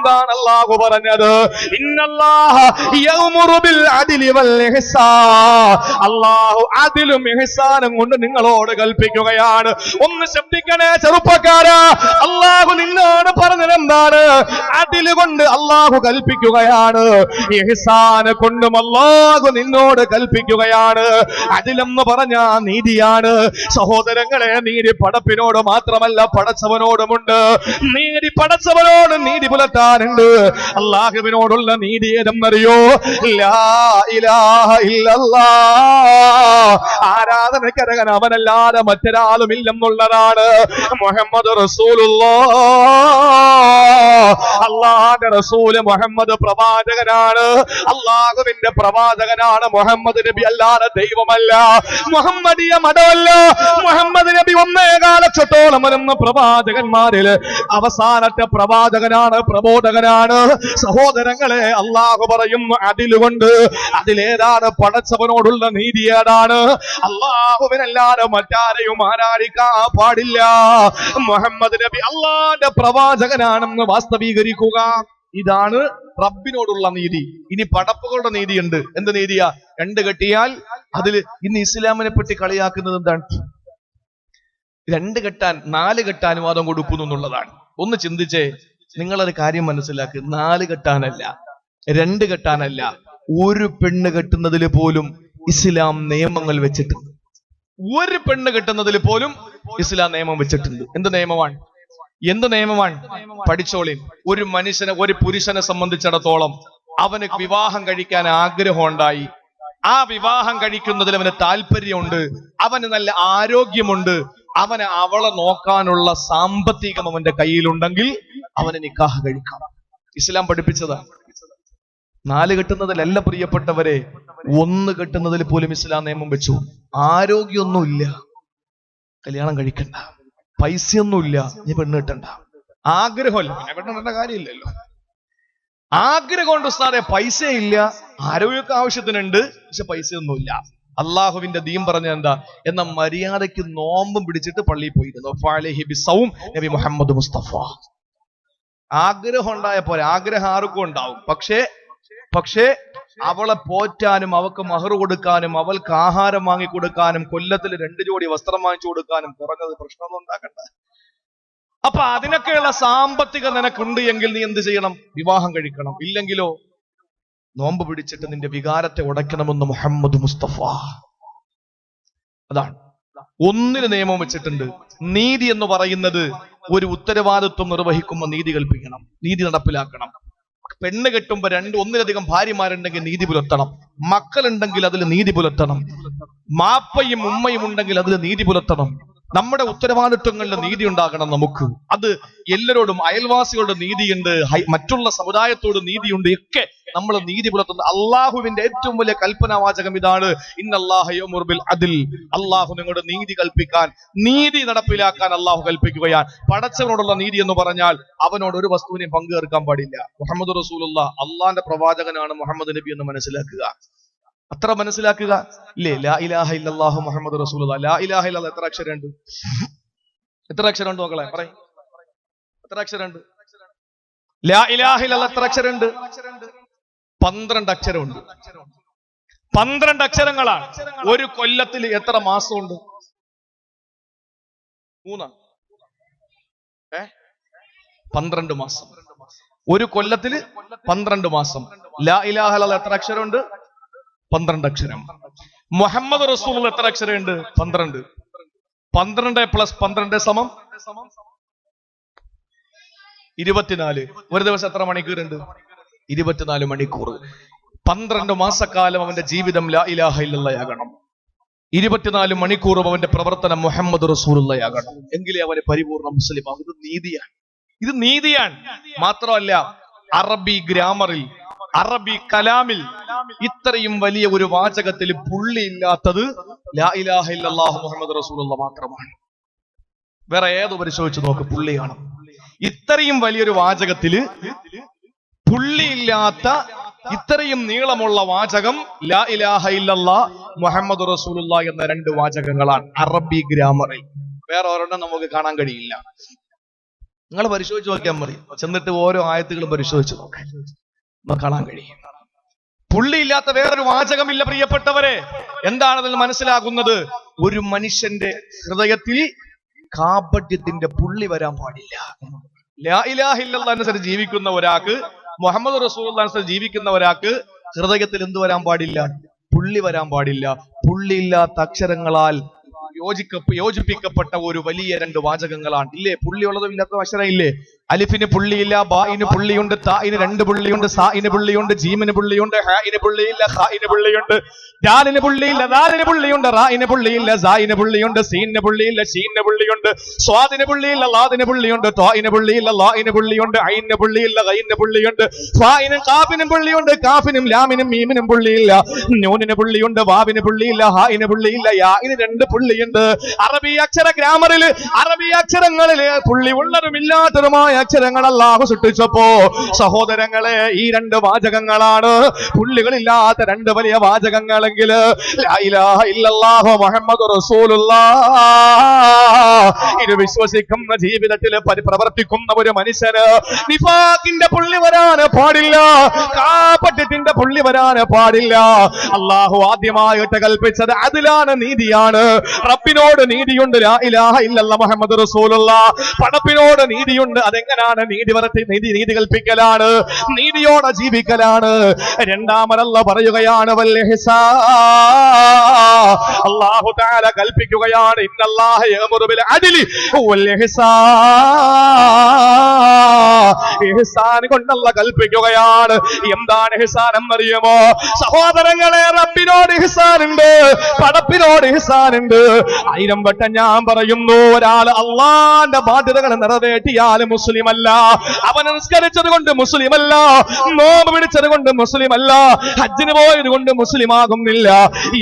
എന്താണ് അല്ലാഹു പറഞ്ഞത്? ഇന്നല്ലാഹ യഅ്മുറു ബിൽ അദ്ലി വൽ ഇഹ്സാൻ. അല്ലാഹു അദ്ലും ഇഹ്സാനും കൊണ്ട് നിങ്ങളോട് കൽപ്പിക്കുകയാണ്. ഒന്ന് ശബ്ദിക്കണേ ചെറുപ്പക്കാരാ, അല്ലാഹു നിന്നോട് പറഞ്ഞത് എന്താണ്? അദ്ൽ കൊണ്ട് അല്ലാഹു കൽപ്പിക്കുകയാണ്, ഇഹ്സാൻ കൊണ്ടും അല്ലാഹു നിന്നോട് കൽപ്പിക്കുകയാണ്. അദ്ലെന്ന് പറഞ്ഞാ നീതിയാണ്. സഹോദരങ്ങളെ, നീതി പടപ്പിനോട് മാത്രമല്ല പടച്ചവനോടുമുണ്ട്. നീതി പടച്ചവനോട് നീതി പുലർത്താനുണ്ട്. അല്ലാഹുവിനോടുള്ള നീതി ഏതെന്നറിയോ? ലാ ഇലാഹ ഇല്ലല്ലാഹ്, ആരാധനക്കരകൻ അവനല്ലാതെ മറ്റൊരാളും ഇല്ലെന്നുള്ളതാണ്. മുഹമ്മദ് റസൂലുള്ളാഹ്, അല്ലാഹുവിന്റെ റസൂല് മുഹമ്മദ് പ്രവാചകനാണ്. അല്ലാഹുവിന്റെ പ്രവാചകനാണ് മുഹമ്മദ് നബി, അല്ലാതെ ദൈവമല്ല. മുഹമ്മദിയ മതമല്ല. മുഹമ്മദ് നബി 1.25 ലക്ഷത്തോളം വരുന്ന പ്രവാചകന്മാരിൽ അവസാനത്തെ പ്രവാചകനാണ്, പ്രബോധകനാണ്. സഹോദരങ്ങളെ, അല്ലാഹു പറയുന്നു അതിലുകൊണ്ട്. അതിലേതാണ്? പടച്ചവനോടുള്ള നീതി ഏതാണ്? അല്ലാഹുവിനല്ലാതെ മറ്റാരെയും ആരാധിക്കാൻ പാടില്ല. മുഹമ്മദ് നബി അല്ലാഹുവിന്റെ പ്രവാചകനാണെന്ന് വാസ്തവീകരിക്കുക. ഇതാണ് റബ്ബിനോടുള്ള നീതി. ഇനി പടപ്പുകളുടെ നീതിയുണ്ട്. എന്ത് നീതിയാ? 2 കെട്ടിയാൽ അതിൽ ഇന്ന് ഇസ്ലാമിനെ പറ്റി കളിയാക്കുന്നത് എന്താണ്? 2 കെട്ടാൻ 4 കെട്ടാൻ അനുവാദം കൊടുക്കുന്നു എന്നുള്ളതാണ്. ഒന്ന് ചിന്തിച്ചേ, നിങ്ങളൊരു കാര്യം മനസ്സിലാക്കുക. 4 കെട്ടാനല്ല, 2 കെട്ടാനല്ല, ഒരു പെണ്ണ് കെട്ടുന്നതിൽ പോലും ഇസ്ലാം നിയമങ്ങൾ വെച്ചിട്ടുണ്ട്. ഒരു പെണ്ണ് കെട്ടുന്നതിൽ പോലും ഇസ്ലാം നിയമം വെച്ചിട്ടുണ്ട്. എന്ത് നിയമമാണ്? പഠിച്ചോളി. ഒരു മനുഷ്യനെ, ഒരു പുരുഷനെ സംബന്ധിച്ചിടത്തോളം അവന് വിവാഹം കഴിക്കാൻ ആഗ്രഹം ഉണ്ടായി. ആ വിവാഹം കഴിക്കുന്നതിൽ അവന് താല്പര്യമുണ്ട്, അവന് നല്ല ആരോഗ്യമുണ്ട്, അവളെ നോക്കാനുള്ള സാമ്പത്തികം അവന്റെ കയ്യിലുണ്ടെങ്കിൽ അവന് നിക്കാഹ് കഴിക്കാം. ഇസ്ലാം പഠിപ്പിച്ചതാണ്. 4 കെട്ടുന്നതിലല്ല പ്രിയപ്പെട്ടവരെ, 1 കെട്ടുന്നതിൽ പോലും ഇസ്ലാം നിയമം വെച്ചു. ആരോഗ്യമൊന്നുമില്ല, കല്യാണം കഴിക്കണ്ട. പൈസയൊന്നുമില്ല, നീ പെണ്ണ് കെട്ടണ്ട. ആഗ്രഹമല്ല, പെണ്ണിട്ട കാര്യമില്ലല്ലോ. ആഗ്രഹം കൊണ്ട് ഉസ്താദേ, പൈസ ഇല്ല, ആരോഗ്യമൊക്കെ ആവശ്യത്തിനുണ്ട്, പക്ഷെ പൈസയൊന്നുമില്ല. അള്ളാഹുവിന്റെ ദീൻ പറഞ്ഞ എന്താ? എന്ന മര്യാദയ്ക്ക് നോമ്പും പിടിച്ചിട്ട് പള്ളിയിൽ പോയിരുന്നു. നബി മുഹമ്മദ് മുസ്തഫ. ആഗ്രഹം ഉണ്ടായ പോലെ, ആഗ്രഹം ആർക്കും ഉണ്ടാവും. പക്ഷേ അവളെ പോറ്റാനും, അവൾക്ക് മഹർ കൊടുക്കാനും, അവൾക്ക് ആഹാരം വാങ്ങിക്കൊടുക്കാനും, കൊല്ലത്തിൽ 2 ജോഡി വസ്ത്രം വാങ്ങിച്ചു കൊടുക്കാനും കുറഞ്ഞത് പ്രശ്നമൊന്നും ഉണ്ടാക്കണ്ട. അപ്പൊ അതിനൊക്കെയുള്ള സാമ്പത്തിക നിനക്കുണ്ട് എങ്കിൽ നീ എന്ത് ചെയ്യണം? വിവാഹം കഴിക്കണം. ഇല്ലെങ്കിലോ നോമ്പ് പിടിച്ചിട്ട് നിന്റെ വികാരത്തെ ഉടയ്ക്കണമെന്ന് മുഹമ്മദ് മുസ്തഫ. അതാണ്. 1 നിയമം വെച്ചിട്ടുണ്ട്. നീതി എന്ന് പറയുന്നത് ഒരു ഉത്തരവാദിത്വം നിർവഹിക്കുമ്പോൾ നീതി കൽപ്പിക്കണം, നീതി നടപ്പിലാക്കണം. പെണ്ണ് കെട്ടുമ്പോ 1-ലധികം ഭാര്യമാരുണ്ടെങ്കിൽ നീതി പുലർത്തണം. മക്കളുണ്ടെങ്കിൽ അതിൽ നീതി പുലർത്തണം. മാപ്പയും ഉമ്മയും ഉണ്ടെങ്കിൽ അതിൽ നീതി പുലർത്തണം. നമ്മുടെ ഉത്തരവാദിത്വങ്ങളിൽ നീതി ഉണ്ടാകണം നമുക്ക്. അത് എല്ലാവരോടും, അയൽവാസികളുടെ നീതിയുണ്ട്, മറ്റുള്ള സമുദായത്തോട് നീതിയുണ്ട്, ഒക്കെ നമ്മൾ നീതി പുലർത്തുന്നത്. അള്ളാഹുവിന്റെ ഏറ്റവും വലിയ കൽപ്പനാവാചകം ഇതാണ്, ഇന്നല്ലാഹ യഅ്മുറു ബിൽ അദ്ൽ. അള്ളാഹു നിങ്ങളുടെ നീതി കൽപ്പിക്കാൻ, നീതി നടപ്പിലാക്കാൻ അള്ളാഹു കൽപ്പിക്കുകയാണ്. പടച്ചവനോടുള്ള നീതി എന്ന് പറഞ്ഞാൽ അവനോട് ഒരു വസ്തുവിനെയും പങ്കുചേർക്കാൻ പാടില്ല. മുഹമ്മദ് റസൂലുള്ളാഹ് അള്ളാന്റെ പ്രവാചകനാണ് മുഹമ്മദ് നബി എന്ന് മനസ്സിലാക്കുക. അത്ര മനസ്സിലാക്കുക ഇല്ലേ? ലാ ഇലാഹ ഇല്ലല്ലാഹു മുഹമ്മദ് റസൂലുള്ളാഹ്. ലാ ഇലാഹ ഇല്ലല്ലാഹ് എത്ര അക്ഷരമുണ്ട്? മക്കളെ പറയ്, എത്ര അക്ഷരമുണ്ട്? ലാ ഇലാഹ ഇല്ലല്ലാഹ് എത്ര അക്ഷരമുണ്ട്? 12 അക്ഷരമുണ്ട്. 12 അക്ഷരങ്ങളാണ്. ഒരു കൊല്ലത്തിൽ എത്ര മാസമുണ്ട്? 3. 12 മാസം. ഒരു കൊല്ലത്തില് 12 മാസം. ലാ ഇലാഹ ഇല്ലല്ലാഹ് എത്ര അക്ഷരമുണ്ട്? 12 അക്ഷരം. മുഹമ്മദ് റസൂലുള്ളാഹ് എത്ര അക്ഷരമുണ്ട്? 12. 12 + 12 = 24. ഒരു ദിവസം എത്ര മണിക്കൂറുണ്ട്? 24 മണിക്കൂർ. 12 മാസക്കാലം അവന്റെ ജീവിതം ലാ ഇലാഹ ഇല്ലല്ലാഹ് ആകണം. 24 മണിക്കൂറും അവന്റെ പ്രവർത്തനം മുഹമ്മദ് റസൂലുള്ളാഹി ആകണം. എങ്കിലേ അവന് പരിപൂർണ്ണ മുസ്ലിം ആകും. ഇത് നീതിയാണ്. മാത്രമല്ല, അറബി ഗ്രാമറിൽ, അറബി കലാമിൽ ഇത്രയും വലിയ ഒരു വാചകത്തിൽ പുള്ളിയില്ലാത്തത് ലാ ഇലാഹ ഇല്ലല്ലാഹു മുഹമ്മദ് റസൂലുള്ളാഹി മാത്രമാണ്. വേറെ ഏത് പരിശോധിച്ച് നോക്ക്, പുള്ളിയാണ്. ഇത്രയും വലിയൊരു വാചകത്തില് പുള്ളിയില്ലാത്ത, ഇത്രയും നീളമുള്ള വാചകം ലാ ഇലാഹ ഇല്ലല്ലാഹ് മുഹമ്മദ് റസൂലുള്ളാഹി എന്ന 2 വാചകങ്ങളാണ് അറബി ഗ്രാമറിൽ. വേറെ ഒരെണ്ണം നമുക്ക് കാണാൻ കഴിയില്ല. നിങ്ങൾ പരിശോധിച്ച് നോക്കിയാൽ മതി. ചെന്നിട്ട് ഓരോ ആയത്തുകളും പരിശോധിച്ച് നോക്കാൻ കാണാൻ കഴിയും. പുള്ളിയില്ലാത്ത വേറൊരു വാചകമില്ല പ്രിയപ്പെട്ടവരെ. എന്താണതിൽ മനസ്സിലാകുന്നത്? ഒരു മനുഷ്യന്റെ ഹൃദയത്തിൽ കാപട്യത്തിന്റെ പുള്ളി വരാൻ പാടില്ല. ലാ ഇലാഹ ഇല്ലല്ലാഹ് അനുസരിച്ച് ജീവിക്കുന്ന ഒരാൾക്ക്, മുഹമ്മദ് റസൂലുള്ളാഹി അനുസരിച്ച് ജീവിക്കുന്ന ഒരാൾക്ക് ഹൃദയത്തിൽ എന്ത് വരാൻ പാടില്ല? പുള്ളി വരാൻ പാടില്ല. പുള്ളിയില്ലാത്ത അക്ഷരങ്ങളാൽ യോജിപ്പിക്കപ്പെട്ട ഒരു വലിയ രണ്ട് വാചകങ്ങളാണ് ഇല്ലേ? പുള്ളിയുള്ളതും ഇല്ലാത്ത അക്ഷരം ഇല്ലേ? അലിഫിന് പുള്ളിയില്ല, ബായിന് പുള്ളിയുണ്ട്, തായിന് രണ്ട് പുള്ളിയുണ്ട്, സായിന് പുള്ളിയുണ്ട്, ജീമിന് പുള്ളിയുണ്ട്, ഹായിന് പുള്ളിയില്ല, ഖായിന് പുള്ളിയുണ്ട്, ദാലിന് പുള്ളിയില്ല, ദാലിന് പുള്ളിയുണ്ട്, റായിന് പുള്ളിയില്ല, സായിന് പുള്ളിയുണ്ട്, സീനിന് പുള്ളിയില്ല, ഷീനിന് പുള്ളിയുണ്ട്, സ്വാദിന് പുള്ളിയില്ല, ലാദിന് പുള്ളിയുണ്ട്, ത്വായിന് പുള്ളിയില്ല, ലായിന് പുള്ളിയുണ്ട്, ഐനിന് പുള്ളിയില്ല, ഗൈനിന് പുള്ളിയുണ്ട്, ഫായിനും കാഫിനും പുള്ളിയുണ്ട്, കാഫിനും ലാമിനും മീമിനും പുള്ളിയില്ല, നൂനിന് പുള്ളിയുണ്ട്, വാവിന് പുള്ളിയില്ല, ഹായിന് പുള്ളിയില്ല, യായിന് രണ്ട് പുള്ളിയുണ്ട്. അറബി അക്ഷര ഗ്രാമറില്, അറബി അക്ഷരങ്ങളില് പുള്ളി ഉള്ളതും ഇല്ലാത്തതുമായ അക്ഷരങ്ങൾ അല്ലാഹു സൃഷ്ടിച്ചപ്പോ സഹോദരങ്ങളെ, ഈ രണ്ട് വാചകങ്ങളാണ് പുള്ളികളില്ലാത്ത രണ്ട് വലിയ വാചകങ്ങളെങ്കിൽ ലാ ഇലാഹ ഇല്ലല്ലാഹു മുഹമ്മദുർ റസൂലുള്ളാഹ്. ഇത് വിശ്വസിക്കുന്ന ജീവിതത്തിൽ പ്രവർത്തിക്കുന്ന ഒരു മനുഷ്യന് നിഫാഖിന്റെ പുള്ളി വരാൻ പാടില്ല, കാപട്യത്തിന്റെ പുള്ളി വരാൻ പാടില്ല. അല്ലാഹു ആദ്യമായിട്ട് കൽപ്പിച്ചത് അതിലാണ്, നീതിയാണ്. റബ്ബിനോട് നീതിയുണ്ട്, ലാ ഇലാഹ ഇല്ലല്ലാഹു മുഹമ്മദുർ റസൂലുള്ളാഹ്. പടപ്പിനോട് നീതിയുണ്ട്. അതെങ്ങനാണ്? നീതി കൽപ്പിക്കലാണ്, നീതിയോടെ ജീവിക്കലാണ്. രണ്ടാമതല്ല പറയുകയാണ് വൽ ഇഹ്സാൻ. അല്ലാഹു തആല കൽപ്പിക്കുകയാണ് ഇന്നല്ലാഹ യഅ്മുറു ബിൽ അദ്ലി വൽ ഇഹ്സാൻ. ഇഹ്സാൻ കൊണ്ടല്ല കൽപ്പിക്കുകയാണ്. എന്താണ് ഇഹ്സാൻ എന്നറിയുമോ സഹോദരങ്ങളെ? റബ്ബിനോട് ഇഹ്സാൻ ഉണ്ട്, പടപ്പിനോട് ഇഹ്സാൻ ഉണ്ട്. 1000 വട്ടം ഞാൻ പറയുന്നു, ഒരാൾ അള്ളാന്റെ ബാധ്യതകൾ നിറവേറ്റിയാൽ മുസ്ലിം അല്ല. അവൻ നിസ്കരിച്ചത് കൊണ്ട് മുസ്ലിം അല്ല, നോമ്പ് പിടിച്ചത് കൊണ്ട് മുസ്ലിം അല്ല, ഹജ്ജിന് പോയത് കൊണ്ട് മുസ്ലിം ആകുന്നില്ല.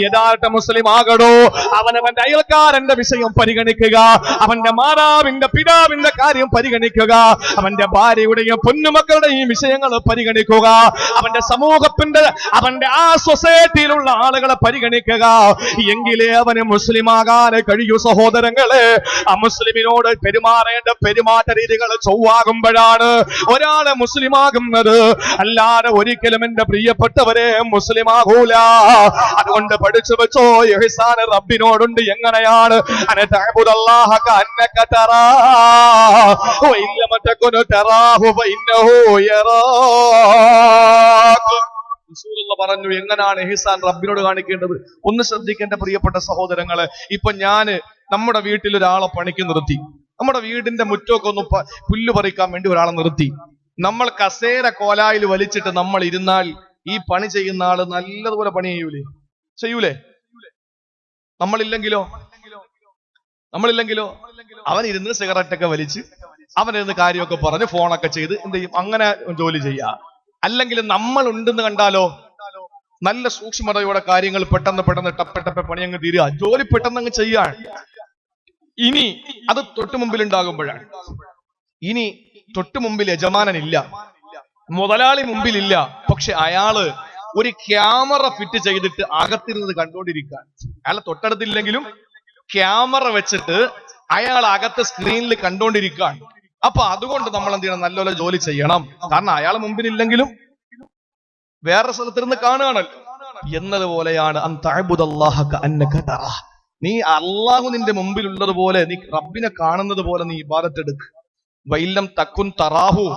യഥാർത്ഥ മുസ്ലിം ആകടോ അവനവന്റെ അയൽക്കാരന്റെ വിഷയം പരിഗണിക്കുക, അവന്റെ മാതാവിന്റെ പിതാവിന്റെ കാര്യം പരിഗണിക്കുക, അവന്റെ ഭാര്യയുടെയും പൊന്നുമക്കളുടെയും വിഷയങ്ങൾ പരിഗണിക്കുക, അവന്റെ സമൂഹത്തിന്റെ, അവന്റെ ആ സൊസൈറ്റിയിലുള്ള ആളുകളെ പരിഗണിക്കുക. എങ്കിലേ അവന് മുസ്ലിമാകാൻ കഴിയൂ. സഹോദരങ്ങളെ, ആ മുസ്ലിമിനോട് പെരുമാറേണ്ട പെരുമാറ്റ രീതികൾ ചൊവ്വാകുമ്പോഴാണ് ഒരാളെ മുസ്ലിമാകുന്നത്. അല്ലാതെ ഒരിക്കലും എന്റെ പ്രിയപ്പെട്ടവരെ മുസ്ലിമാകൂല. അതുകൊണ്ട് പഠിച്ചു വെച്ചോ, ഇഹ്സാൻ റബ്ബിനോടുണ്ട്. എങ്ങനെയാണ്? അനതഅബുദല്ലാഹ കഅന്നക തറാഹു വഇൻ ലം തകുൻ തറാഹു ഫഇന്നഹു യറാക. റസൂലുള്ളാഹി പറഞ്ഞു, എങ്ങനെയാണ് ഇഹ്സാൻ റബ്ബിനോട് കാണിക്കേണ്ടത്? ഒന്ന് ശ്രദ്ധിക്കേണ്ട പ്രിയപ്പെട്ട സഹോദരങ്ങളെ. ഇപ്പൊ നമ്മുടെ വീട്ടിൽ ഒരാളെ പണിക്ക് നിർത്തി, നമ്മുടെ വീടിന്റെ മുറ്റമൊക്കെ ഒന്ന് പുല്ല് പറിക്കാൻ വേണ്ടി ഒരാളെ നിർത്തി. നമ്മൾ കസേര കോലായിൽ വലിച്ചിട്ട് നമ്മൾ ഇരുന്നാൽ ഈ പണി ചെയ്യുന്ന ആള് നല്ലതുപോലെ പണി ചെയ്യൂലേ? നമ്മളില്ലെങ്കിലോ അവൻ ഇരുന്ന് സിഗരറ്റൊക്കെ വലിച്ച്, അവനിരുന്ന് കാര്യമൊക്കെ പറഞ്ഞ് ഫോണൊക്കെ ചെയ്ത് എന്ത് ചെയ്യും? അങ്ങനെ ജോലി ചെയ്യാ. അല്ലെങ്കിൽ നമ്മൾ ഉണ്ടെന്ന് കണ്ടാലോ നല്ല സൂക്ഷ്മതയോടെ കാര്യങ്ങൾ പെട്ടെന്ന് ടപ്പ പണി അങ്ങ് തീരുക, ജോലി പെട്ടെന്ന് അങ്ങ് ചെയ്യാൻ. ഇനി അത് തൊട്ടു മുമ്പിൽ ഉണ്ടാകുമ്പോഴാണ്, ഇനി തൊട്ടു മുമ്പിൽ യജമാനനില്ല, മുതലാളി മുമ്പിലില്ല, പക്ഷെ അയാള് ഒരു ക്യാമറ ഫിറ്റ് ചെയ്തിട്ട് അകത്തിരുന്നത് കണ്ടുകൊണ്ടിരിക്കുകയാണ്. അയാളെ തൊട്ടടുത്തില്ലെങ്കിലും ക്യാമറ വെച്ചിട്ട് അയാൾ അകത്ത് സ്ക്രീനിൽ കണ്ടുകൊണ്ടിരിക്കുകയാണ്. അപ്പൊ അതുകൊണ്ട് നമ്മൾ എന്ത് ചെയ്യണം? നല്ലപോലെ ജോലി ചെയ്യണം. കാരണം അയാൾ മുമ്പിലില്ലെങ്കിലും വേറെ സ്ഥലത്തിരുന്ന് കാണുകയാണല്ലോ. എന്നതുപോലെയാണ് നീ അള്ളാഹു നിന്റെ മുമ്പിലുള്ളതുപോലെ, നീ റബ്ബിനെ കാണുന്നത് പോലെ നീ ഇബാദത്ത് എടുക്ക്. വൈലം തക്കുൻ തറാഹു,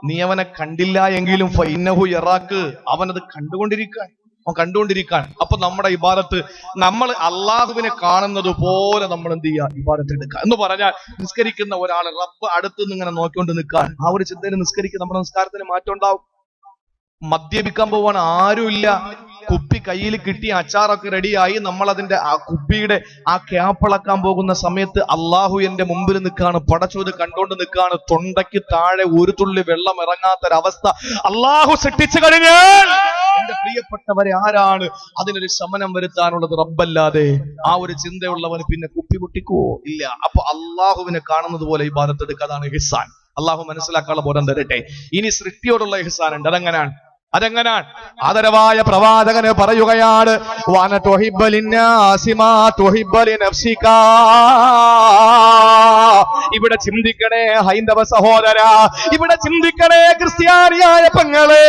നീ അവനെ കണ്ടില്ല എങ്കിലും ഫൈനഹു യറാക്ക്, അവനത് കണ്ടുകൊണ്ടിരിക്കാൻ. അപ്പൊ നമ്മുടെ ഇബാദത്ത് നമ്മൾ അള്ളാഹുവിനെ കാണുന്നത് പോലെ നമ്മൾ എന്ത് ചെയ്യുക? ഇബാദത്ത് എടുക്കുക എന്ന് പറഞ്ഞാൽ, നിസ്കരിക്കുന്ന ഒരാൾ റബ്ബ് അടുത്തുനിന്ന് ഇങ്ങനെ നോക്കിക്കൊണ്ട് നിൽക്കാൻ, ആ ഒരു ചിന്തയിൽ നിസ്കരിക്കുക. നമ്മുടെ നിസ്കാരത്തിന് മാറ്റം ഉണ്ടാവും. മദ്യപിക്കാൻ പോവാൻ ആരുമില്ല, കുപ്പി കയ്യിൽ കിട്ടി, അച്ചാറൊക്കെ റെഡിയായി, നമ്മൾ അതിന്റെ ആ കുപ്പിയുടെ ആ ക്യാപ്പിളക്കാൻ പോകുന്ന സമയത്ത് അള്ളാഹു എന്റെ മുമ്പിൽ നിൽക്കാണ്, പടച്ചോത് കണ്ടോണ്ട് നിൽക്കാണ്. തൊണ്ടയ്ക്ക് താഴെ ഒരു തുള്ളി വെള്ളം ഇറങ്ങാത്തൊരവസ്ഥ അള്ളാഹു സൃഷ്ടിച്ചു കഴിഞ്ഞാൽ എന്റെ പ്രിയപ്പെട്ടവരെ, ആരാണ് അതിനൊരു ശമനം വരുത്താനുള്ളത്? റബ്ബല്ലാതെ. ആ ഒരു ചിന്തയുള്ളവന് പിന്നെ കുപ്പി പൊട്ടിക്കുവോ? ഇല്ല. അപ്പൊ അള്ളാഹുവിനെ കാണുന്നത് പോലെ ഇബാദത്ത് എടുക്കുക. അതാണ് ഇഹ്സാൻ. അള്ളാഹു മനസ്സിലാക്കാനുള്ള ബോധം തരട്ടെ. ഇനി സൃഷ്ടിയോടുള്ള ഇഹ്സാൻ ഉണ്ട്. അതെങ്ങനെയാണ്? ആദരവായ പ്രവാചകന് പറയുകയാണ്, വന തുഹിബ്ബു ലിന്നാസി മാ തുഹിബ്ബു ലിനഫ്സിക. ഇവിടെ ചിന്തിക്കണേ ഹൈന്ദവ സഹോദര, ഇവിടെ ചിന്തിക്കണേ ക്രിസ്ത്യാനിയായ പെങ്ങളെ,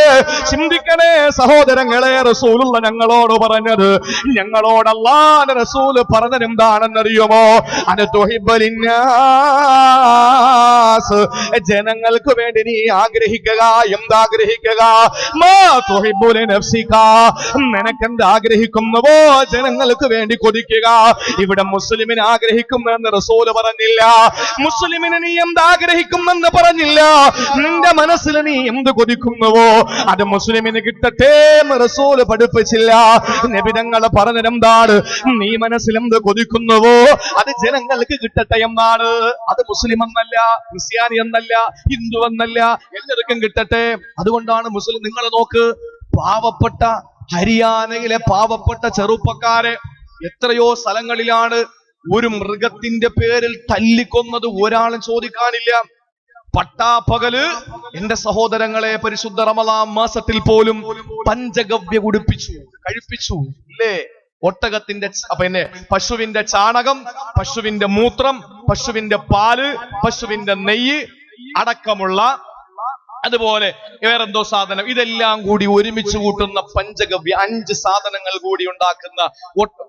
ചിന്തിക്കണേ സഹോദരങ്ങളെ. റസൂലുള്ള ഞങ്ങളോട് പറഞ്ഞത്, ഞങ്ങളോട് അല്ലാഹുവിന്റെ റസൂൽ പറഞ്ഞത് എന്താണെന്നറിയുമോ? അനതുഹിബ്ബലിന്നാസ്, ജനങ്ങൾക്ക് വേണ്ടി നീ ആഗ്രഹിക്കുക. എന്താഗ്രഹിക്കുക? മാ തുഹിബ്ബു ലിനഫ്സിക, നിനക്കെന്ത് ആഗ്രഹിക്കുന്നുവോ ജനങ്ങൾക്ക് വേണ്ടി കൊതിക്കുക. ഇവിടെ മുസ്ലിമിന് ആഗ്രഹിക്കുമെന്ന് റസൂല് പറഞ്ഞില്ല, മുസ്ലിമിന് നീ എന്താഗ്രഹിക്കുമെന്ന് പറഞ്ഞില്ല. നിന്റെ മനസ്സിൽ നീ എന്ത് കൊതിക്കുന്നുവോ അത് മുസ്ലിമിന് കിട്ടട്ടെ എന്ന് റസൂല് പഠിപ്പിച്ചില്ല. നബി തങ്ങൾ പറഞ്ഞതെന്താണ്? നീ മനസ്സിൽ എന്ത് കൊതിക്കുന്നുവോ അത് ജനങ്ങൾക്ക് കിട്ടട്ടെ എന്നാണ്. അത് മുസ്ലിം എന്നല്ല, ക്രിസ്ത്യാനി എന്നല്ല, ഹിന്ദു എന്നല്ല, എല്ലാവർക്കും കിട്ടട്ടെ. അതുകൊണ്ടാണ് മുസ്ലിം, നിങ്ങൾ നോക്ക്, പാവപ്പെട്ട ഹരിയാനയിലെ പാവപ്പെട്ട ചെറുപ്പക്കാരെ എത്രയോ സ്ഥലങ്ങളിലാണ് ഒരു മൃഗത്തിന്റെ പേരിൽ തല്ലിക്കൊന്നത് ഒരാളും ചോദിക്കാനില്ല. പട്ടാപ്പകല് എന്റെ സഹോദരങ്ങളെ പരിശുദ്ധ റമളാൻ മാസത്തിൽ പോലും പഞ്ചഗവ്യ കുടിപ്പിച്ചു, കഴിപ്പിച്ചു ഇല്ലേ? ഒട്ടകത്തിന്റെ പിന്നെ പശുവിന്റെ ചാണകം, പശുവിന്റെ മൂത്രം, പശുവിന്റെ പാല്, പശുവിന്റെ നെയ്യ് അടക്കമുള്ള, അതുപോലെ വേറെന്തോ സാധനം, ഇതെല്ലാം കൂടി ഒരുമിച്ച് കൂട്ടുന്ന പഞ്ചഗവ്യ 5 സാധനങ്ങൾ കൂടി ഉണ്ടാക്കുന്ന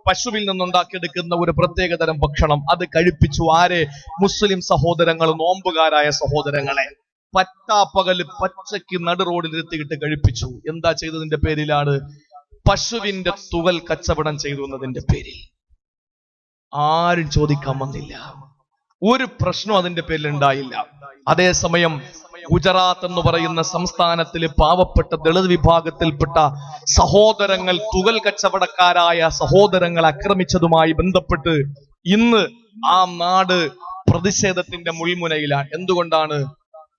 പശുവിൽ നിന്നുണ്ടാക്കിയെടുക്കുന്ന ഒരു പ്രത്യേകതരം ഭക്ഷണം, അത് കഴിപ്പിച്ചു. ആരെ? മുസ്ലിം സഹോദരങ്ങൾ, നോമ്പുകാരായ സഹോദരങ്ങളെ. പറ്റാപ്പകല് പച്ചയ്ക്ക് നടു റോഡിൽ ഇരുത്തിയിട്ട് കഴിപ്പിച്ചു. എന്താ ചെയ്തതിന്റെ പേരിലാണ്? പശുവിന്റെ തുകൽ കച്ചവടം ചെയ്തു എന്നതിന്റെ പേരിൽ. ആരും ചോദിക്കാൻ വന്നില്ല, ഒരു പ്രശ്നം അതിന്റെ പേരിൽ ഉണ്ടായില്ല. അതേസമയം ഗുജറാത്ത് എന്ന് പറയുന്ന സംസ്ഥാനത്തിലെ പാവപ്പെട്ട ദളിത് വിഭാഗത്തിൽപ്പെട്ട സഹോദരങ്ങൾ, തുകൽ കച്ചവടക്കാരായ സഹോദരങ്ങൾ ആക്രമിച്ചതുമായി ബന്ധപ്പെട്ട് ഇന്ന് ആ നാട് പ്രതിഷേധത്തിന്റെ മുൾമുനയിലാണ്. എന്തുകൊണ്ടാണ്?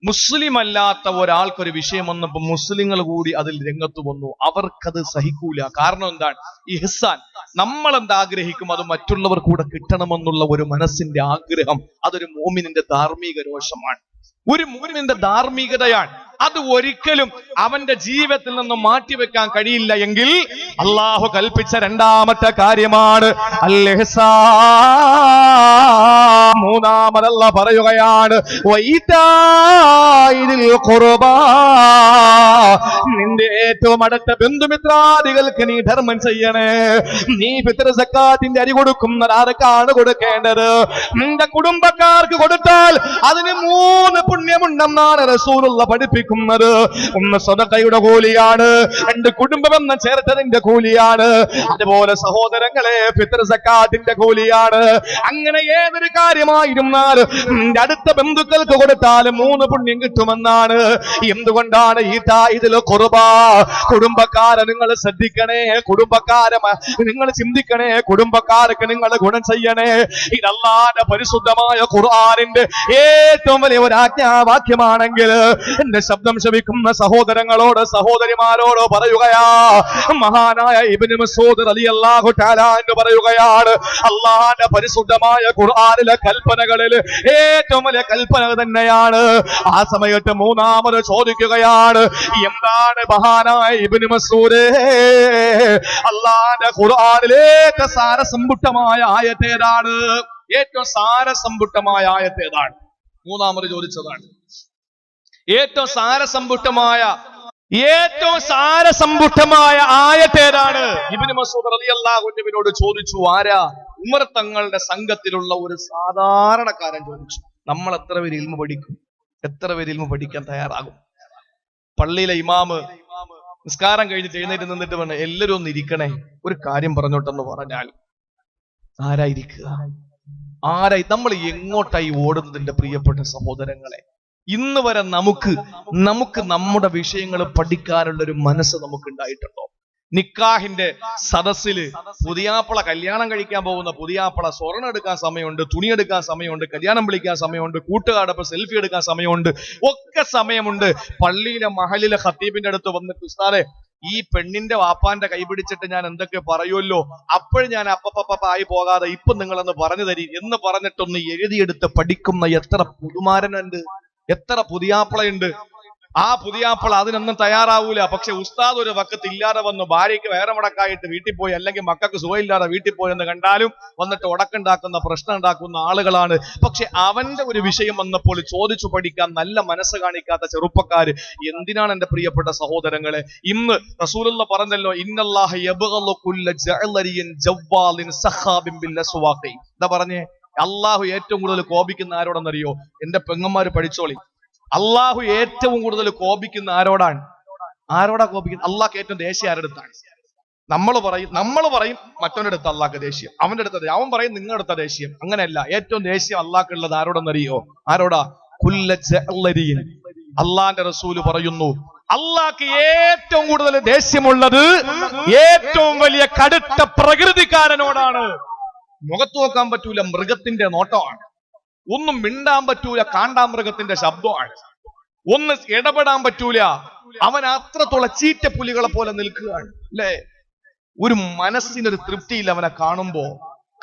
മുസ്ലിം അല്ലാത്ത ഒരാൾക്കൊരു വിഷയം വന്നപ്പോൾ മുസ്ലിങ്ങൾ കൂടി അതിൽ രംഗത്ത് വന്നു. അവർക്കത് സഹിക്കൂല. കാരണം എന്താണ്? ഇഹ്സാൻ, നമ്മൾ എന്താഗ്രഹിക്കും അത് മറ്റുള്ളവർ കൂടെ കിട്ടണമെന്നുള്ള ഒരു മനസ്സിന്റെ ആഗ്രഹം, അതൊരു മോമിനിന്റെ ധാർമ്മിക രോഷമാണ്, ഒരു മോമിനിന്റെ ധാർമ്മികതയാണ്. അത് ഒരിക്കലും അവന്റെ ജീവിതത്തിൽ നിന്ന് മാറ്റിവെക്കാൻ കഴിയില്ല. എങ്കിൽ അള്ളാഹു കൽപ്പിച്ച 2ാമത്തെ കാര്യമാണ് അൽ-ഇഹ്സാൻ. 3-മതല്ല പറയുകയാണ് നിന്റെ ഏറ്റവും അടുത്ത ബന്ധുമിത്രാദികൾക്ക് നീ ധർമ്മം ചെയ്യണേ. നീ ഫിത്ർ സക്കാത്തിന്റെ അരി കൊടുക്കുന്നത് ആർക്കാണ് കൊടുക്കേണ്ടത്? നിന്റെ കുടുംബക്കാർക്ക് കൊടുത്താൽ അതിന് 3 പുണ്യമുണ്ടെന്നാണ് റസൂലുള്ള പഠിപ്പിക്കുന്നത്. ഒന്ന് സദഖയുടെ കൂലിയാണ്, 2 കുടുംബമെന്ന് ചേർത്തതിന്റെ കൂലിയാണ്, അതുപോലെ സഹോദരങ്ങളെ ഫിത്ർ സക്കാത്തിന്റെ കൂലിയാണ്. അങ്ങനെ ഏതൊരു കാര്യമായിരുന്നാലും നിന്റെ അടുത്ത ബന്ധുക്കൾക്ക് കൊടുത്താൽ 3 പുണ്യം കിട്ടുമെന്നാണ്. എന്തുകൊണ്ടാണ്? ഇതിൽ ഖുർബ. കുടുംബക്കാരെ നിങ്ങൾ ശ്രദ്ധിക്കണേ, കുടുംബക്കാരെ നിങ്ങൾ ചിന്തിക്കണേ, കുടുംബക്കാർക്ക് നിങ്ങൾ ഗുണം ചെയ്യണേ. ഇത് അല്ലാഹുവിന്റെ പരിശുദ്ധമായ ഖുർആനിന്റെ ഏറ്റവും വലിയ ഒരു ആജ്ഞാവാക്യമാണെങ്കിൽ എന്റെ ശബ്ദം ശ്രവിക്കുന്ന സഹോദരങ്ങളോട്, സഹോദരിമാരോട് പറയുകയാ, മഹാനായ ഇബ്നു മസ്ഊദ് റളിയല്ലാഹു തആല എന്ന് പറയുകയാണ്, അല്ലാഹുവിന്റെ പരിശുദ്ധമായ ഖുർആനിലെ കൽപ്പനകളിൽ ഏറ്റവും വലിയ കൽപ്പന തന്നെയാണ്. ആ സമയത്ത് 3-മത് ചോദിക്കുകയാണ്, എന്താണ് മഹാനായ ഇബ്നു മസ്ഊദ് അല്ലാഹുവിന്റെ ഖുർആനിലെ ഏറ്റവും സാരസമ്പുഷ്ടമായ ആയത്ത് ഏതാണ്? ഏറ്റവും സാരസമ്പുഷ്ടമായ ആയത്ത് ഏതാണ്? 3-മത് ചോദിച്ചതാണ്. ഏറ്റവും സാരസമ്പുഷ്ടമായ ആയത്ത് ഏതാണ്? ഇബ്നു മസ്ഊദ് റളിയല്ലാഹു അൻഹുവിനോട് ചോദിച്ചു. ആരാ? ഉമർ തങ്ങളുടെ സംഘത്തിലുള്ള ഒരു സാധാരണക്കാരൻ ചോദിച്ചു. നമ്മൾ എത്ര പേര് ഇൽമു പഠിക്കും? എത്ര പേര് ഇൽമു പഠിക്കാൻ തയ്യാറാകും? പള്ളിയിലെ ഇമാമ് നിസ്കാരം കഴിഞ്ഞിട്ട് എഴുന്നേറ്റ് നിന്നിട്ട് പറഞ്ഞു, എല്ലാവരും ഒന്ന് ഇരിക്കണേ, ഒരു കാര്യം പറഞ്ഞോട്ടെന്ന് പറഞ്ഞാൽ ആരായിരിക്കുക? നമ്മൾ എങ്ങോട്ടായി ഓടുന്നതിന്റെ പ്രിയപ്പെട്ട സഹോദരങ്ങളെ? ഇന്ന് വരെ നമുക്ക് നമ്മുടെ വിഷയങ്ങൾ പഠിക്കാനുള്ള ഒരു മനസ്സ് നമുക്ക് ഉണ്ടായിട്ടുണ്ടോ? നിക്കാഹിന്റെ സദസ്സില് പുതിയാപ്പള കല്യാണം കഴിക്കാൻ പോകുന്ന പുതിയാപ്പള സ്വർണ്ണം എടുക്കാൻ സമയമുണ്ട്, തുണി എടുക്കാൻ സമയമുണ്ട്, കല്യാണം വിളിക്കാൻ സമയമുണ്ട്, കൂട്ടുകാരൊപ്പം സെൽഫി എടുക്കാൻ സമയമുണ്ട്, ഒക്കെ സമയമുണ്ട്. പള്ളിയിലെ മഹലിലെ ഖത്തീബിന്റെ അടുത്ത് വന്നിട്ട്, ഉസ്താദേ ഈ പെണ്ണിന്റെ വാപ്പാന്റെ കൈ പിടിച്ചിട്ട് ഞാൻ എന്തൊക്കെ പറയുമല്ലോ, അപ്പോഴും ഞാൻ ആയി പോകാതെ ഇപ്പൊ നിങ്ങളൊന്ന് പറഞ്ഞു തരി എന്ന് പറഞ്ഞിട്ടൊന്ന് എഴുതിയെടുത്ത് പഠിക്കുന്ന എത്ര പുതുമാരനുണ്ട്, എത്ര പുതിയാപ്പളയുണ്ട്. ആ പുതിയാപ്പിള അതിനൊന്നും തയ്യാറാവൂല. പക്ഷെ ഉസ്താദ് ഒരു വക്കത്ത് ഇല്ലാതെ വന്നു, ഭാര്യയ്ക്ക് വേറെ മുടക്കായിട്ട് വീട്ടിൽ പോയി, അല്ലെങ്കിൽ മക്കൾക്ക് സുഖമില്ലാതെ വീട്ടിൽ പോയി എന്ന് കണ്ടാലും വന്നിട്ട് ഉടക്കുണ്ടാക്കുന്ന പ്രശ്നം ഉണ്ടാക്കുന്ന ആളുകളാണ്. പക്ഷെ അവന്റെ ഒരു വിഷയം വന്നപ്പോൾ ചോദിച്ചു പഠിക്കാൻ നല്ല മനസ്സ് കാണിക്കാത്ത ചെറുപ്പക്കാര് എന്തിനാണ് എന്റെ പ്രിയപ്പെട്ട സഹോദരങ്ങളെ? ഇന്ന് റസൂലുള്ള പറഞ്ഞല്ലോ, ഇന്നല്ലാഹ യബ്ഗളു കുല്ല ജഅലരിൻ ജവ്വാലിൻ സഖാബിൻ ബിൽ അസ്വാഖി. എന്താ പറഞ്ഞേ? അള്ളാഹു ഏറ്റവും കൂടുതൽ കോപിക്കുന്ന ആരോടെന്നറിയോ? എന്റെ പെങ്ങന്മാര് പഠിച്ചോളി. അള്ളാഹു ഏറ്റവും കൂടുതൽ കോപിക്കുന്ന ആരോടാ കോപിക്കുന്നത്? അള്ളാഹ് ഏറ്റവും ദേഷ്യം ആരെടുത്താണ്? നമ്മൾ പറയും മറ്റവന്റെ അടുത്ത് അള്ളാഹ്ക്ക് ദേഷ്യം, അവന്റെ അടുത്ത് അവൻ പറയും നിങ്ങളുടെ അടുത്ത ദേഷ്യം. അങ്ങനെയല്ല, ഏറ്റവും ദേഷ്യം അള്ളാഹ്ക്ക് ഉള്ളത് ആരോടെന്നറിയോ? ആരോടാ? കുല്ല ജഅലരിൻ. അള്ളാന്റെ റസൂല് പറയുന്നു, അള്ളാഹ്ക്ക് ഏറ്റവും കൂടുതൽ ദേഷ്യമുള്ളത് ഏറ്റവും വലിയ കടുത്ത പ്രകൃതിക്കാരനോടാണ്. മുഖത്ത് നോക്കാൻ പറ്റൂല, മൃഗത്തിന്റെ നോട്ടമാണ്. ഒന്നും മിണ്ടാൻ പറ്റൂല, കാണ്ടാമൃഗത്തിന്റെ ശബ്ദമാണ്. ഒന്ന് ഇടപെടാൻ പറ്റൂല, അവൻ അത്രത്തോളം ചീറ്റപ്പുലികളെ പോലെ നിൽക്കുകയാണ് അല്ലെ. ഒരു മനസ്സിനൊരു തൃപ്തിയില്ല അവനെ കാണുമ്പോ.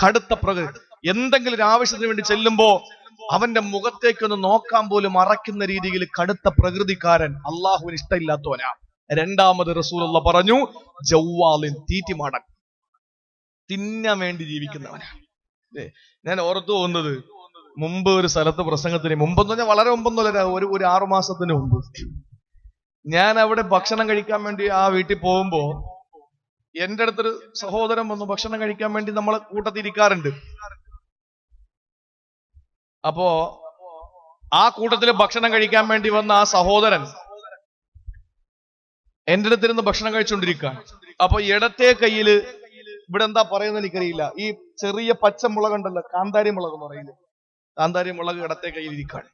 കടുത്ത പ്രകൃതി. എന്തെങ്കിലും ഒരു ആവശ്യത്തിന് വേണ്ടി ചെല്ലുമ്പോ അവന്റെ മുഖത്തേക്കൊന്ന് നോക്കാൻ പോലും മറയ്ക്കുന്ന രീതിയിൽ കടുത്ത പ്രകൃതിക്കാരൻ. അള്ളാഹുവിന് ഇഷ്ടമില്ലാത്തവനാ. രണ്ടാമത് റസൂലുള്ള പറഞ്ഞു, ജവ്വാലിൻ, തീറ്റിമാടൻ, തിന്നാൻ വേണ്ടി ജീവിക്കുന്നവനാ. ഞാൻ ഓർത്തു പോകുന്നത്, മുമ്പ് ഒരു സ്ഥലത്ത് പ്രസംഗത്തിന് മുമ്പെന്ന് പറഞ്ഞാൽ വളരെ മുമ്പൊന്നുമല്ല, ഒരു 6 മാസത്തിന് മുമ്പ് ഞാൻ അവിടെ ഭക്ഷണം കഴിക്കാൻ വേണ്ടി ആ വീട്ടിൽ പോകുമ്പോ എന്റെ അടുത്തൊരു സഹോദരൻ വന്നു ഭക്ഷണം കഴിക്കാൻ വേണ്ടി. നമ്മളെ കൂട്ടത്തിരിക്കാറുണ്ട്. അപ്പോ ആ കൂട്ടത്തില് ഭക്ഷണം കഴിക്കാൻ വേണ്ടി വന്ന ആ സഹോദരൻ എന്റെ അടുത്തിരുന്ന് ഭക്ഷണം കഴിച്ചുകൊണ്ടിരിക്കുകയാണ്. അപ്പൊ ഇടത്തെ കയ്യില്, ഇവിടെ എന്താ പറയുന്നത് എനിക്കറിയില്ല, ഈ ചെറിയ പച്ചമുളക് ഉണ്ടല്ലോ, കാന്താരി മുളക് എന്ന് പറയുന്നത്, കാന്താരി മുളക് ഇടത്തെ കയ്യിൽ ഇരിക്കാണ്.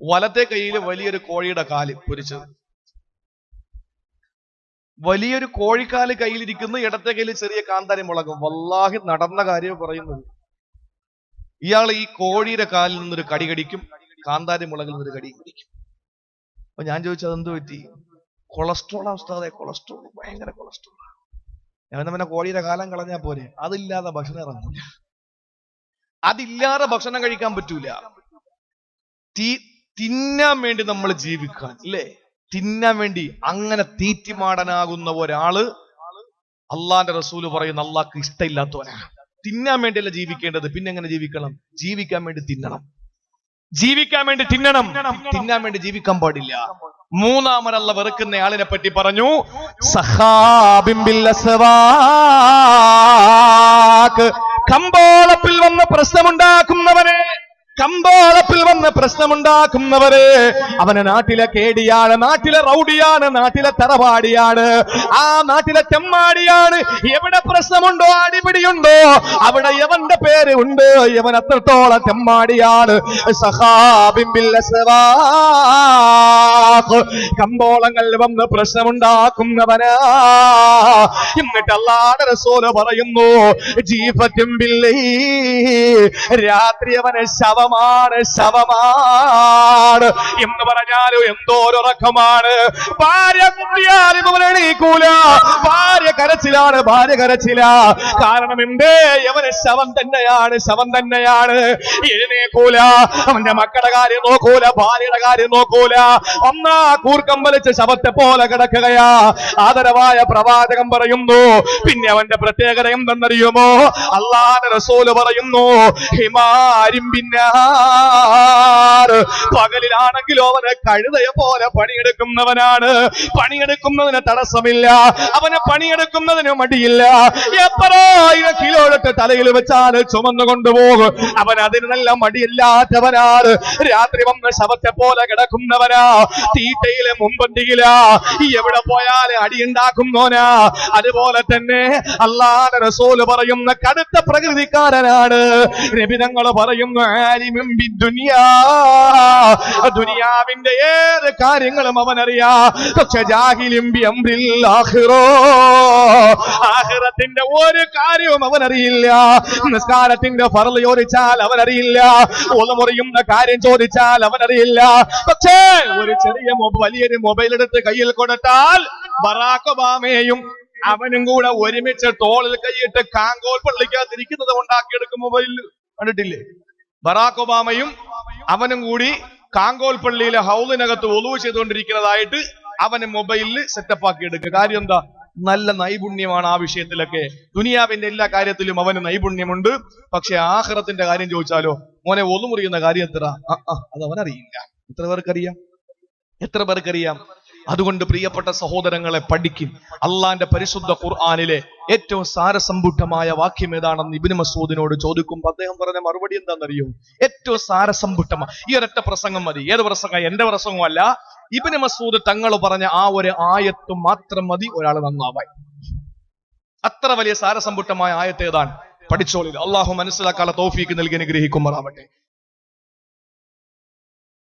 വലത്തെ കയ്യിൽ വലിയൊരു കോഴിയുടെ കാല് പൊരിച്ചത്. വലിയൊരു കോഴിക്കാല് കയ്യിലിരിക്കുന്നു, ഇടത്തെ കയ്യിൽ ചെറിയ കാന്താരി മുളക്. വല്ലാഹി നടന്ന കാര്യം പറയുന്നത്. ഇയാൾ ഈ കോഴിയുടെ കാലിൽ നിന്നൊരു കടി കടിക്കും, കാന്താരി മുളകിൽ നിന്നൊരു കടി കടിക്കും. അപ്പൊ ഞാൻ ചോദിച്ചത് എന്ത് പറ്റി? കൊളസ്ട്രോൾ അവസ്ഥ, കൊളസ്ട്രോൾ, ഭയങ്കര കൊളസ്ട്രോൾ. ഞാൻ പിന്നെ കോഴിയുടെ കാലം കളഞ്ഞാൽ പോരെ, അതില്ലാതെ ഭക്ഷണം ഇറങ്ങില്ല. അതില്ലാതെ ഭക്ഷണം കഴിക്കാൻ പറ്റൂല. തിന്നാൻ വേണ്ടി നമ്മൾ ജീവിക്കാൻ അല്ലേ, തിന്നാൻ വേണ്ടി. അങ്ങനെ തീറ്റിമാടനാകുന്ന ഒരാള് അള്ളാന്റെ റസൂല് പറയുന്ന അള്ളാഹ്ക്ക് ഇഷ്ടമില്ലാത്തവനാണ്. തിന്നാൻ വേണ്ടിയല്ല ജീവിക്കേണ്ടത്. പിന്നെ എങ്ങനെ ജീവിക്കണം? ജീവിക്കാൻ വേണ്ടി തിന്നണം, ജീവിക്കാൻ വേണ്ടി തിന്നണം, തിന്നാൻ വേണ്ടി ജീവിക്കാൻ പാടില്ല. മൂന്നാമനല്ല വെറുക്കുന്ന ആളിനെ പറ്റി പറഞ്ഞു, സഖാബിൻ ബിൽ അസ്വാഖ്. കമ്പോളത്തിൽ വന്ന് പ്രശ്നമുണ്ടാക്കുന്നവരെ, കമ്പോളത്തിൽ വന്ന് പ്രശ്നമുണ്ടാക്കുന്നവര്, അവന് നാട്ടിലെ കേടിയാണ്, നാട്ടിലെ റൗഡിയാണ്, നാട്ടിലെ തറവാടിയാണ്, ആ നാട്ടിലെ തെമ്മാടിയാണ്. എവിടെ പ്രശ്നമുണ്ടോ, അടിപിടിയുണ്ടോ, അവിടെ യവന്റെ പേര് ഉണ്ട്. യവൻ അത്രത്തോളം തെമ്മാടിയാണ്. സഖാബിൻ ബിൽ അസ്വാഖ്. കമ്പോളങ്ങളിൽ വന്ന് പ്രശ്നമുണ്ടാക്കുന്നവനാ. എന്നിട്ട് അല്ലാഹുവിന്റെ റസൂല് പറയുന്നു, ജീഫത്തും ബില്ലൈൽ, രാത്രി അവനെ ശവമാണ് എന്ന് പറഞ്ഞാലും എന്തോരൊറക്കമാണ്. ഭാര്യ കുട്ടിയാലും എണീക്കൂല, ഭാര്യ കരച്ചിലാണ്, ഭാര്യ കരച്ചില. കാരണം എന്തേ? അവന് ശവം തന്നെയാണ്. എഴുന്നേക്കൂല, അവന്റെ മക്കളുടെ കാര്യം നോക്കൂല, ഭാര്യയുടെ കാര്യം നോക്കൂല. ഒന്നാ കൂർക്കം വലിച്ച് ശവത്തെ പോലെ കിടക്കുകയാ. ആദരവായ പ്രവാചകൻ പറയുന്നു, പിന്നെ അവന്റെ പ്രത്യേകത എന്തെന്നറിയുമോ? അല്ലാഹുവിന്റെ റസൂല് പറയുന്നു, ഹിമാരിൻ ബിന്നാർ. പകലിലാണെങ്കിലോ അവന് കഴുതയെ പോലെ പണിയെടുക്കുന്നവനാണ്. പണിയെടുക്കുന്നതിന് തടസ്സമില്ല, അവന് പണിയെടുക്കുന്നതിന് മടിയില്ല. എത്രോ കിലോ എടുത്ത് തലയിൽ വെച്ചാൽ ചുമന്നു കൊണ്ടുപോകും. അവൻ അതിന് നല്ല മടിയില്ലാത്തവനാണ്. രാത്രി വന്ന് ശവത്തെ പോലെ കിടക്കുന്നവനാ. തീറ്റയിലെ മുമ്പന്തിയില, എവിടെ പോയാലും അടിയുണ്ടാക്കുന്നോനാ. അതുപോലെ തന്നെ അല്ലാഹുവിന്റെ റസൂല് പറയുന്ന കടുത്ത പ്രകൃതിക്കാരനാണ്. നബി തങ്ങൾ പറയുന്നു, ആലിമുൻ ബിദ്ദുനിയാ, ദുനിയാവിന്റെ ഏത് കാര്യങ്ങളും അവനറിയാ. പക്ഷെ ജാഹിലും ബിഅംറിൽ ആഖിറ, ആഖിറത്തിന്റെ ഒരു കാര്യവും അവനറിയില്ല. നിസ്കാരത്തിന്റെ ഫർള് ചോദിച്ചാൽ അവനറിയില്ല, ഒളമുറിയുന്ന കാര്യം ചോദിച്ചാൽ അവനറിയില്ല. പക്ഷേ ഒരു ചെറിയ വലിയൊരു മൊബൈൽ എടുത്ത് കയ്യിൽ കൊടുത്താൽ ബറാക് ഒബാമയും അവനും കൂടെ ഒരുമിച്ച് തോളിൽ കൈയിട്ട് കാങ്കോൽ പള്ളിക്കകത്തിരിക്കുന്നത് ഉണ്ടാക്കിയെടുക്കും. മൊബൈൽ കണ്ടിട്ടില്ലേ? ബറാക് ഒബാമയും അവനും കൂടി കാങ്കോൽ പള്ളിയിലെ ഹൗലിനകത്ത് ഒളു ചെയ്തുകൊണ്ടിരിക്കുന്നതായിട്ട് അവന് മൊബൈലിൽ സെറ്റപ്പ് ആക്കി എടുക്കുക. കാര്യം എന്താ? നല്ല നൈപുണ്യമാണ് ആ വിഷയത്തിലൊക്കെ. ദുനിയാവിന്റെ എല്ലാ കാര്യത്തിലും അവന് നൈപുണ്യമുണ്ട്. പക്ഷെ ആഖിറത്തിന്റെ കാര്യം ചോദിച്ചാലോ, മോനെ ഒളു മുറിയുന്ന കാര്യം എത്ര? അത് അവനറിയില്ല. എത്ര പേർക്കറിയാം? അതുകൊണ്ട് പ്രിയപ്പെട്ട സഹോദരങ്ങളെ, പഠിക്കും. അള്ളാന്റെ പരിശുദ്ധ ഖുർആനിലെ ഏറ്റവും സാരസമ്പുഷ്ടമായ വാക്യം ഏതാണെന്ന് ഇബ്നു മസ്ഊദിനോട് ചോദിക്കുമ്പോൾ അദ്ദേഹം പറഞ്ഞ മറുപടി എന്താണെന്നറിയോ? ഏറ്റവും സാരസമ്പുഷ്ടമായ ഈ ഒരൊറ്റ പ്രസംഗം മതി. ഏത് പ്രസംഗം? എന്റെ പ്രസംഗമല്ല, ഇബ്നു മസ്ഊദ് തങ്ങൾ പറഞ്ഞ ആ ഒരു ആയത്ത് മാത്രം മതി ഒരാൾ നന്നാവാൻ. അത്ര വലിയ സാരസമ്പുഷ്ടമായ ആയത്ത് ഏതാണ്? പഠിച്ചോളി. അള്ളാഹു മനസ്സിലാക്കാനുള്ള തൗഫീക്ക് നൽകി അനുഗ്രഹിക്കുമാറാവട്ടെ.